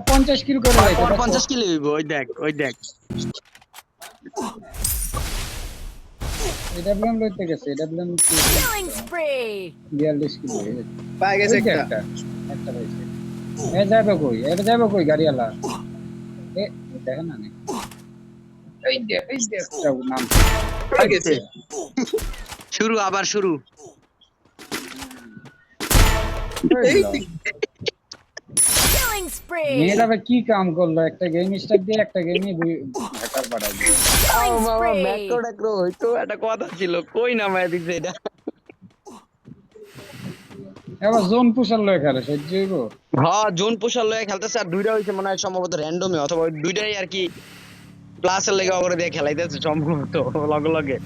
50 কিল করে আর যাইতে 50 কিলো হইব, ওই দেখ ওই দেখ। এটা ব্লেম লইতে গেছে, এটা ব্লেম Killing spree. 42 কিল হয়ে গেছে। পাই গেছে এই যে একটা। একটা পাইছে। যাবে কই, এটা যাবে কই গাড়িওয়ালা? দেখেন না নাকি? এই যে একটা নাম পাই গেছে। শুরু, আবার শুরু। এই Killing spree. মেয়েরা ভাই কি কাম করলো, একটা গেম স্টার্ট দিয়ে একটা গেমে হ্যাকার পাঠাই দিল। Killing spree. ম্যাক্রো ট্যাক্রো হইতো, একটা কথা ছিল, কই নামায় দিছে এটা। এবার জোন পুষার লয় খেলে সহ্য হইব? হ্যাঁ, জোন পোষার লয়ে খেলতেছে, আর দুইটা হইছে মনে হয় সম্ভবত র্যান্ডমে, অথবা ওই দুইটাই আর কি ক্লাসের লেগে ওরে দিয়ে খেলাইতেছে সম্ভবত লগে লগে।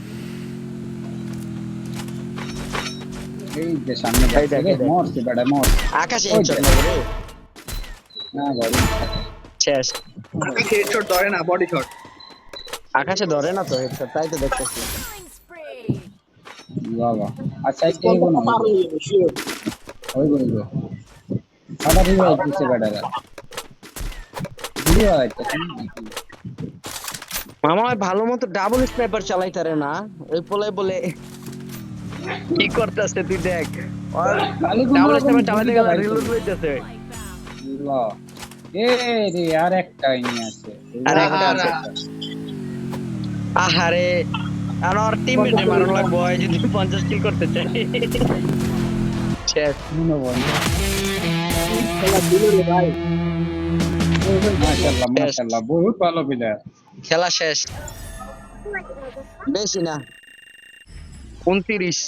এই যে সামনে এই যাচ্ছে দেখ, রে, এই দেখ। মরছে বেটা মর। আকাশে ওই হেডশট দেখ। মারে রে, না ভাই শেষ। হেডশট ধরে না, বডি শট। আকাশে ধরে না তো হেডশট, তাই তো দেখতেছি। Killing spree. বাবা আচ্ছা এই গো না ওই গো সাদা রিভাইভ দিছে বেটারা ভিডিও আইতেছে নাকি? মামা ওই ভালো মতো ডাবল স্নাইপার চালাইতারে না, ওই পোলাই বলে কি করতেছে তুই দেখ, খালি কোনো ডাবল রকম স্নাইপার চালাইতে গুলিটা গেলে বাইর রিলোড করছে। হইতেছে। আল্লাহ এ রে আর একটা ইনি আছে আর একটা আছে। আহারে, আর ওর টিমমেটে মারন লাগবো ওই যদি 50 কিল করতে চাই। শেষ। মনে হয় খেলা দিল রে ভাই। মাশাআল্লাহ মাশাআল্লাহ বহুত ভালো প্লেয়ার। খেলা শেষ, বেশি না, 29।